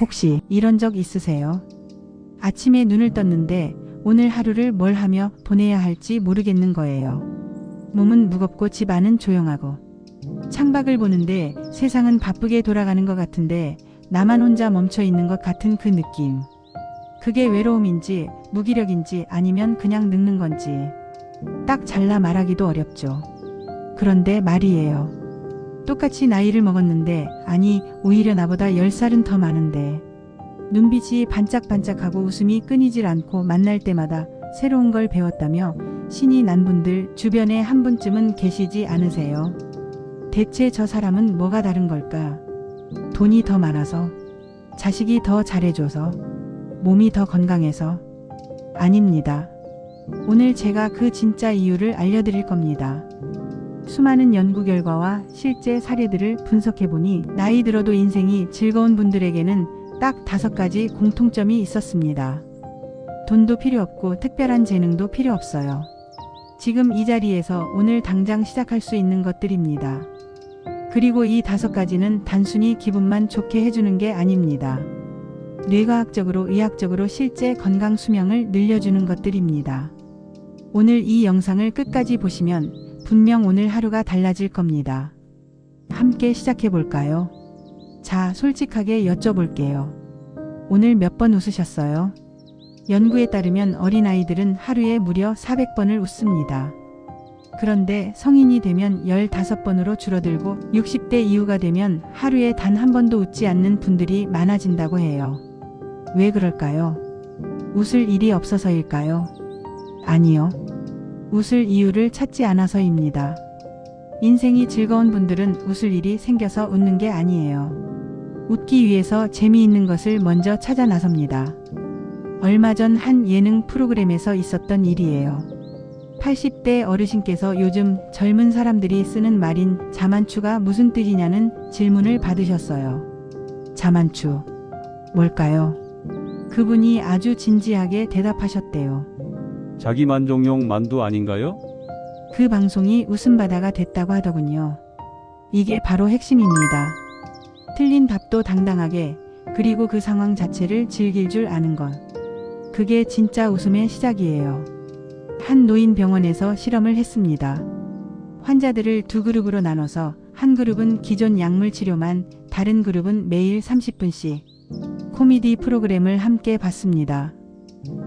혹시 이런 적 있으세요? 아침에 눈을 떴는데 오늘 하루를 뭘 하며 보내야 할지 모르겠는 거예요. 몸은 무겁고 집 안은 조용하고 창밖을 보는데 세상은 바쁘게 돌아가는 것 같은데 나만 혼자 멈춰 있는 것 같은 그 느낌. 그게 외로움인지 무기력인지 아니면 그냥 늙는 건지 딱 잘라 말하기도 어렵죠. 그런데 말이에요. 똑같이 나이를 먹었는데 아니 오히려 나보다 10살은 더 많은데 눈빛이 반짝반짝하고 웃음이 끊이질 않고 만날 때마다 새로운 걸 배웠다며 신이 난 분들 주변에 한 분쯤은 계시지 않으세요? 대체 저 사람은 뭐가 다른 걸까? 돈이 더 많아서? 자식이 더 잘해줘서? 몸이 더 건강해서? 아닙니다. 오늘 제가 그 진짜 이유를 알려드릴 겁니다. 수많은 연구 결과와 실제 사례들을 분석해보니 나이 들어도 인생이 즐거운 분들에게는 딱 5가지 공통점이 있었습니다. 돈도 필요 없고 특별한 재능도 필요 없어요. 지금 이 자리에서 오늘 당장 시작할 수 있는 것들입니다. 그리고 이 5가지는 단순히 기분만 좋게 해주는 게 아닙니다. 뇌과학적으로 의학적으로 실제 건강 수명을 늘려주는 것들입니다. 오늘 이 영상을 끝까지 보시면 분명 오늘 하루가 달라질 겁니다. 함께 시작해 볼까요? 자, 솔직하게 여쭤볼게요. 오늘 몇 번 웃으셨어요? 연구에 따르면 어린아이들은 하루에 무려 400번을 웃습니다. 그런데 성인이 되면 15번으로 줄어들고 60대 이후가 되면 하루에 단 한 번도 웃지 않는 분들이 많아진다고 해요. 왜 그럴까요? 웃을 일이 없어서일까요? 아니요. 웃을 이유를 찾지 않아서입니다. 인생이 즐거운 분들은 웃을 일이 생겨서 웃는 게 아니에요. 웃기 위해서 재미있는 것을 먼저 찾아 나섭니다. 얼마 전 한 예능 프로그램에서 있었던 일이에요. 80대 어르신께서 요즘 젊은 사람들이 쓰는 말인 자만추가 무슨 뜻이냐는 질문을 받으셨어요. 자만추. 뭘까요? 그분이 아주 진지하게 대답하셨대요. 자기만족용 만두 아닌가요? 그 방송이 웃음바다가 됐다고 하더군요. 이게 바로 핵심입니다. 틀린 답도 당당하게, 그리고 그 상황 자체를 즐길 줄 아는 것. 그게 진짜 웃음의 시작이에요. 한 노인병원에서 실험을 했습니다. 환자들을 2그룹으로 나눠서 한 그룹은 기존 약물 치료만, 다른 그룹은 매일 30분씩 코미디 프로그램을 함께 봤습니다.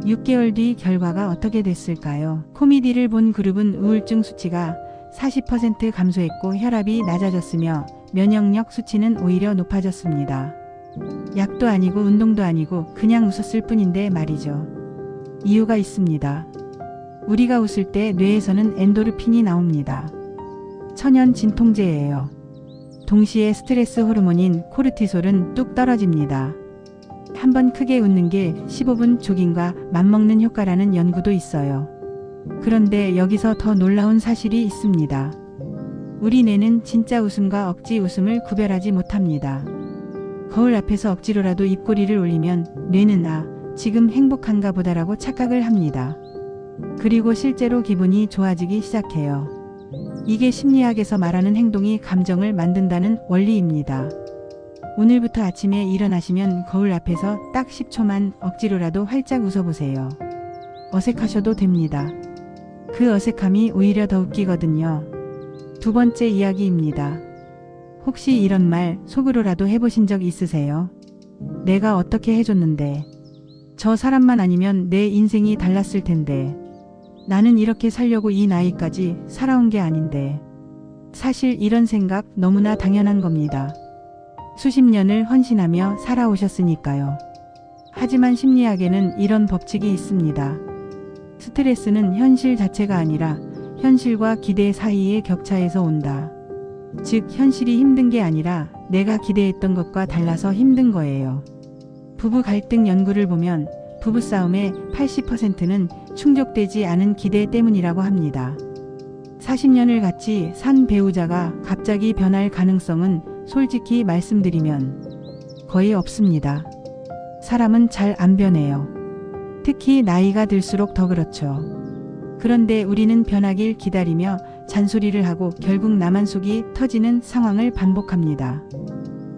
6개월 뒤 결과가 어떻게 됐을까요? 코미디를 본 그룹은 우울증 수치가 40% 감소했고 혈압이 낮아졌으며 면역력 수치는 오히려 높아졌습니다. 약도 아니고 운동도 아니고 그냥 웃었을 뿐인데 말이죠. 이유가 있습니다. 우리가 웃을 때 뇌에서는 엔도르핀이 나옵니다. 천연 진통제예요. 동시에 스트레스 호르몬인 코르티솔은 뚝 떨어집니다. 한번 크게 웃는 게 15분 조깅과 맞먹는 효과라는 연구도 있어요. 그런데 여기서 더 놀라운 사실이 있습니다. 우리 뇌는 진짜 웃음과 억지 웃음을 구별하지 못합니다. 거울 앞에서 억지로라도 입꼬리를 올리면 뇌는 지금 행복한가 보다라고 착각을 합니다. 그리고 실제로 기분이 좋아지기 시작해요. 이게 심리학에서 말하는 행동이 감정을 만든다는 원리입니다. 오늘부터 아침에 일어나시면 거울 앞에서 딱 10초만 억지로라도 활짝 웃어보세요. 어색하셔도 됩니다. 그 어색함이 오히려 더 웃기거든요. 2번째 이야기입니다. 혹시 이런 말 속으로라도 해보신 적 있으세요? 내가 어떻게 해줬는데, 저 사람만 아니면 내 인생이 달랐을 텐데, 나는 이렇게 살려고 이 나이까지 살아온 게 아닌데. 사실 이런 생각 너무나 당연한 겁니다. 수십 년을 헌신하며 살아오셨으니까요. 하지만 심리학에는 이런 법칙이 있습니다. 스트레스는 현실 자체가 아니라 현실과 기대 사이의 격차에서 온다. 즉 현실이 힘든 게 아니라 내가 기대했던 것과 달라서 힘든 거예요. 부부 갈등 연구를 보면 부부싸움의 80%는 충족되지 않은 기대 때문이라고 합니다. 40년을 같이 산 배우자가 갑자기 변할 가능성은 솔직히 말씀드리면 거의 없습니다. 사람은 잘 안 변해요. 특히 나이가 들수록 더 그렇죠. 그런데 우리는 변하길 기다리며 잔소리를 하고 결국 나만 속이 터지는 상황을 반복합니다.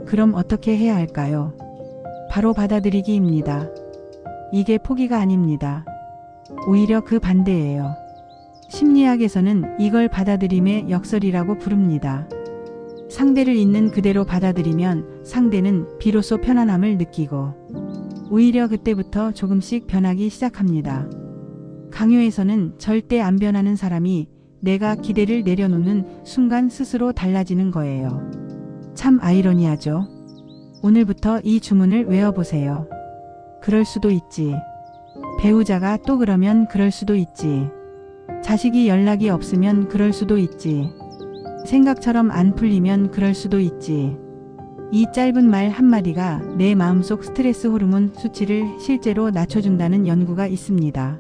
그럼 어떻게 해야 할까요? 바로 받아들이기입니다. 이게 포기가 아닙니다. 오히려 그 반대예요. 심리학에서는 이걸 받아들임의 역설이라고 부릅니다. 상대를 있는 그대로 받아들이면 상대는 비로소 편안함을 느끼고 오히려 그때부터 조금씩 변하기 시작합니다. 강요에서는 절대 안 변하는 사람이 내가 기대를 내려놓는 순간 스스로 달라지는 거예요. 참 아이러니하죠. 오늘부터 이 주문을 외워보세요. 그럴 수도 있지. 배우자가 또 그러면 그럴 수도 있지. 자식이 연락이 없으면 그럴 수도 있지. 생각처럼 안 풀리면 그럴 수도 있지. 이 짧은 말 한마디가 내 마음속 스트레스 호르몬 수치를 실제로 낮춰준다는 연구가 있습니다.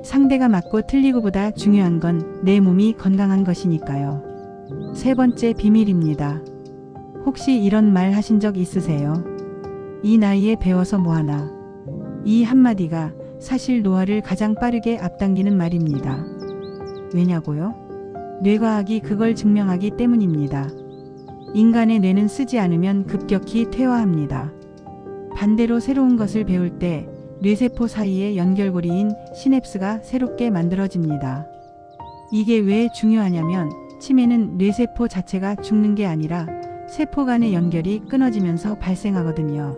상대가 맞고 틀리고보다 중요한 건 내 몸이 건강한 것이니까요. 세 번째 비밀입니다. 혹시 이런 말 하신 적 있으세요? 이 나이에 배워서 뭐하나. 이 한마디가 사실 노화를 가장 빠르게 앞당기는 말입니다. 왜냐고요? 뇌과학이 그걸 증명하기 때문입니다. 인간의 뇌는 쓰지 않으면 급격히 퇴화합니다. 반대로 새로운 것을 배울 때 뇌세포 사이의 연결고리인 시냅스가 새롭게 만들어집니다. 이게 왜 중요하냐면 치매는 뇌세포 자체가 죽는 게 아니라 세포 간의 연결이 끊어지면서 발생하거든요.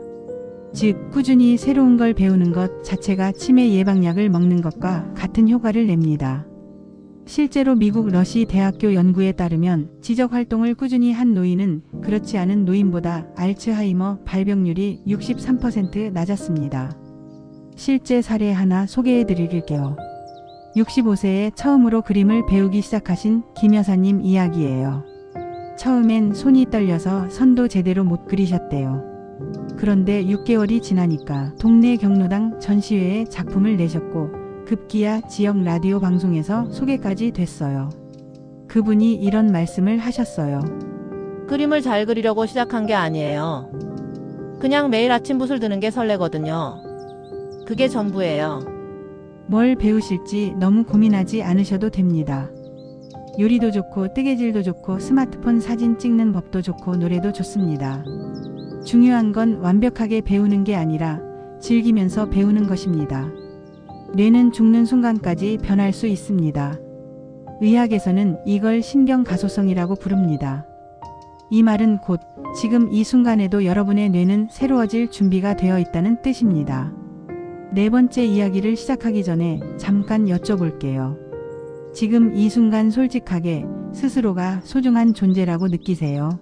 즉, 꾸준히 새로운 걸 배우는 것 자체가 치매 예방약을 먹는 것과 같은 효과를 냅니다. 실제로 미국 러시 대학교 연구에 따르면 지적 활동을 꾸준히 한 노인은 그렇지 않은 노인보다 알츠하이머 발병률이 63% 낮았습니다. 실제 사례 하나 소개해 드릴게요. 65세에 처음으로 그림을 배우기 시작하신 김 여사님 이야기예요. 처음엔 손이 떨려서 선도 제대로 못 그리셨대요. 그런데 6개월이 지나니까 동네 경로당 전시회에 작품을 내셨고 급기야 지역 라디오 방송에서 소개까지 됐어요. 그분이 이런 말씀을 하셨어요. 그림을 잘 그리려고 시작한 게 아니에요. 그냥 매일 아침 붓을 드는 게 설레거든요. 그게 전부예요. 뭘 배우실지 너무 고민하지 않으셔도 됩니다. 요리도 좋고 뜨개질도 좋고 스마트폰 사진 찍는 법도 좋고 노래도 좋습니다. 중요한 건 완벽하게 배우는 게 아니라 즐기면서 배우는 것입니다. 뇌는 죽는 순간까지 변할 수 있습니다. 의학에서는 이걸 신경가소성이라고 부릅니다. 이 말은 곧 지금 이 순간에도 여러분의 뇌는 새로워질 준비가 되어 있다는 뜻입니다. 네 번째 이야기를 시작하기 전에 잠깐 여쭤볼게요. 지금 이 순간 솔직하게 스스로가 소중한 존재라고 느끼세요?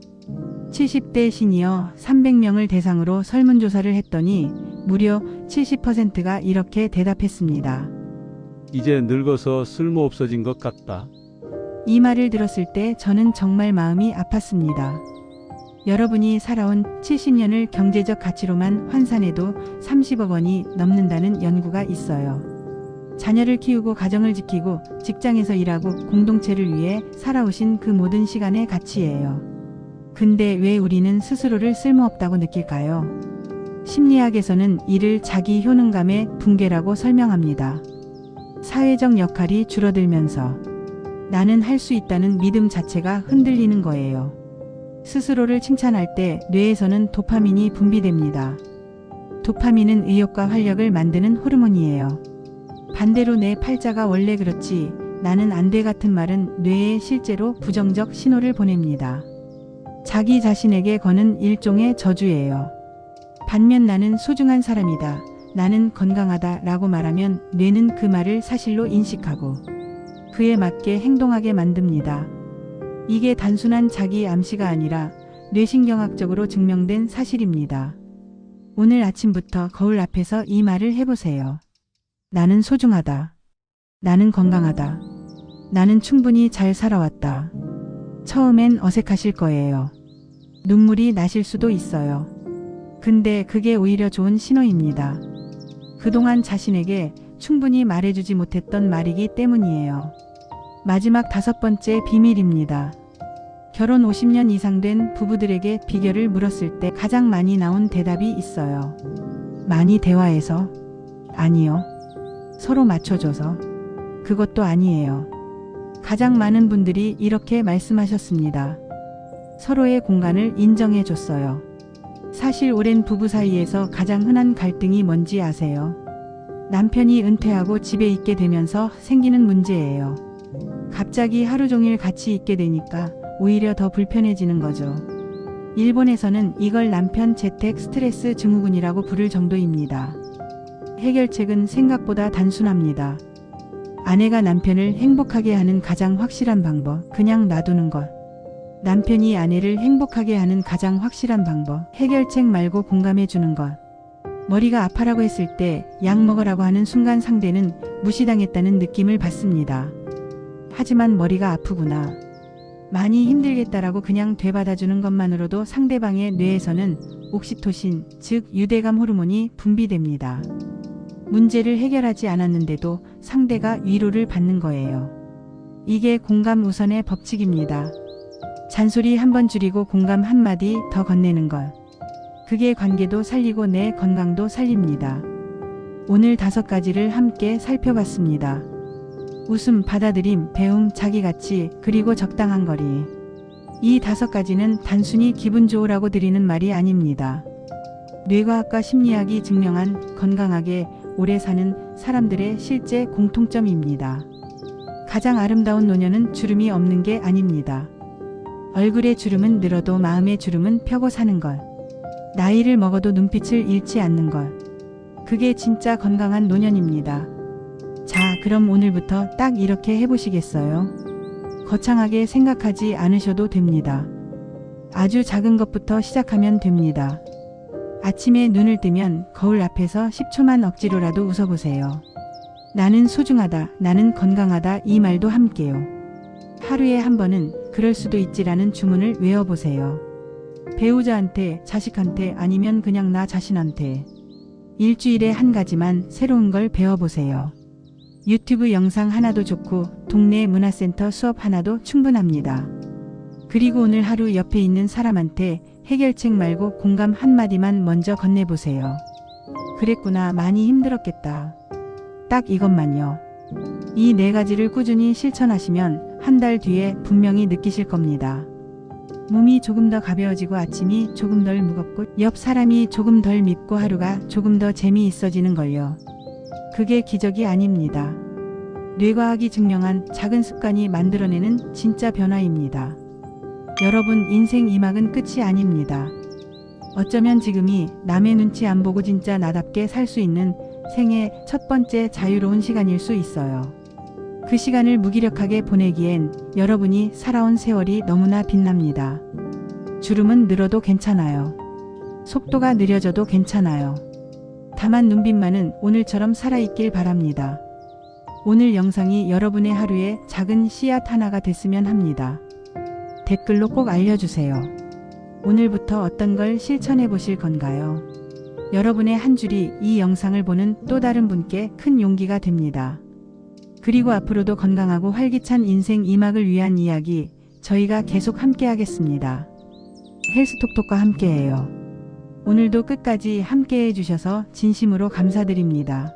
70대 시니어 300명을 대상으로 설문조사를 했더니 무려 70%가 이렇게 대답했습니다. 이제 늙어서 쓸모 없어진 것 같다. 이 말을 들었을 때 저는 정말 마음이 아팠습니다. 여러분이 살아온 70년을 경제적 가치로만 환산해도 30억 원이 넘는다는 연구가 있어요. 자녀를 키우고 가정을 지키고 직장에서 일하고 공동체를 위해 살아오신 그 모든 시간의 가치예요. 근데 왜 우리는 스스로를 쓸모없다고 느낄까요? 심리학에서는 이를 자기 효능감의 붕괴라고 설명합니다. 사회적 역할이 줄어들면서 나는 할 수 있다는 믿음 자체가 흔들리는 거예요. 스스로를 칭찬할 때 뇌에서는 도파민이 분비됩니다. 도파민은 의욕과 활력을 만드는 호르몬이에요. 반대로 내 팔자가 원래 그렇지 나는 안 돼 같은 말은 뇌에 실제로 부정적 신호를 보냅니다. 자기 자신에게 거는 일종의 저주예요. 반면 나는 소중한 사람이다, 나는 건강하다 라고 말하면 뇌는 그 말을 사실로 인식하고 그에 맞게 행동하게 만듭니다. 이게 단순한 자기 암시가 아니라 뇌신경학적으로 증명된 사실입니다. 오늘 아침부터 거울 앞에서 이 말을 해보세요. 나는 소중하다. 나는 건강하다. 나는 충분히 잘 살아왔다. 처음엔 어색하실 거예요. 눈물이 나실 수도 있어요. 근데 그게 오히려 좋은 신호입니다. 그동안 자신에게 충분히 말해주지 못했던 말이기 때문이에요. 마지막 5번째 비밀입니다. 결혼 50년 이상 된 부부들에게 비결을 물었을 때 가장 많이 나온 대답이 있어요. 많이 대화해서? 아니요. 서로 맞춰줘서? 그것도 아니에요. 가장 많은 분들이 이렇게 말씀하셨습니다. 서로의 공간을 인정해줬어요. 사실 오랜 부부 사이에서 가장 흔한 갈등이 뭔지 아세요? 남편이 은퇴하고 집에 있게 되면서 생기는 문제예요. 갑자기 하루 종일 같이 있게 되니까 오히려 더 불편해지는 거죠. 일본에서는 이걸 남편 재택 스트레스 증후군이라고 부를 정도입니다. 해결책은 생각보다 단순합니다. 아내가 남편을 행복하게 하는 가장 확실한 방법, 그냥 놔두는 것. 남편이 아내를 행복하게 하는 가장 확실한 방법, 해결책 말고 공감해 주는 것. 머리가 아파라고 했을 때 약 먹으라고 하는 순간 상대는 무시당했다는 느낌을 받습니다. 하지만 머리가 아프구나, 많이 힘들겠다라고 그냥 되받아주는 것만으로도 상대방의 뇌에서는 옥시토신, 즉 유대감 호르몬이 분비됩니다. 문제를 해결하지 않았는데도 상대가 위로를 받는 거예요. 이게 공감 우선의 법칙입니다. 잔소리 한번 줄이고 공감 한마디 더 건네는 것. 그게 관계도 살리고 내 건강도 살립니다. 오늘 5가지를 함께 살펴봤습니다. 웃음, 받아들임, 배움, 자기가치, 그리고 적당한 거리. 이 5가지는 단순히 기분 좋으라고 드리는 말이 아닙니다. 뇌과학과 심리학이 증명한 건강하게 오래 사는 사람들의 실제 공통점입니다. 가장 아름다운 노년은 주름이 없는 게 아닙니다. 얼굴의 주름은 늘어도 마음의 주름은 펴고 사는 것. 나이를 먹어도 눈빛을 잃지 않는 것. 그게 진짜 건강한 노년입니다. 자, 그럼 오늘부터 딱 이렇게 해보시겠어요? 거창하게 생각하지 않으셔도 됩니다. 아주 작은 것부터 시작하면 됩니다. 아침에 눈을 뜨면 거울 앞에서 10초만 억지로라도 웃어보세요. 나는 소중하다, 나는 건강하다, 이 말도 함께요. 하루에 한 번은 그럴 수도 있지라는 주문을 외워보세요. 배우자한테, 자식한테, 아니면 그냥 나 자신한테. 일주일에 한 가지만 새로운 걸 배워보세요. 유튜브 영상 하나도 좋고 동네 문화센터 수업 하나도 충분합니다. 그리고 오늘 하루 옆에 있는 사람한테 해결책 말고 공감 한마디만 먼저 건네보세요. 그랬구나, 많이 힘들었겠다. 딱 이것만요. 이 4가지를 꾸준히 실천하시면 한 달 뒤에 분명히 느끼실 겁니다. 몸이 조금 더 가벼워지고 아침이 조금 덜 무겁고 옆 사람이 조금 덜 밉고 하루가 조금 더 재미있어지는 걸요. 그게 기적이 아닙니다. 뇌과학이 증명한 작은 습관이 만들어내는 진짜 변화입니다. 여러분, 인생 2막은 끝이 아닙니다. 어쩌면 지금이 남의 눈치 안 보고 진짜 나답게 살 수 있는 생애 첫 번째 자유로운 시간일 수 있어요. 그 시간을 무기력하게 보내기엔 여러분이 살아온 세월이 너무나 빛납니다. 주름은 늘어도 괜찮아요. 속도가 느려져도 괜찮아요. 다만 눈빛만은 오늘처럼 살아있길 바랍니다. 오늘 영상이 여러분의 하루에 작은 씨앗 하나가 됐으면 합니다. 댓글로 꼭 알려주세요. 오늘부터 어떤 걸 실천해 보실 건가요? 여러분의 한 줄이 이 영상을 보는 또 다른 분께 큰 용기가 됩니다. 그리고 앞으로도 건강하고 활기찬 인생 2막을 위한 이야기 저희가 계속 함께 하겠습니다. 헬스톡톡과 함께해요. 오늘도 끝까지 함께 해주셔서 진심으로 감사드립니다.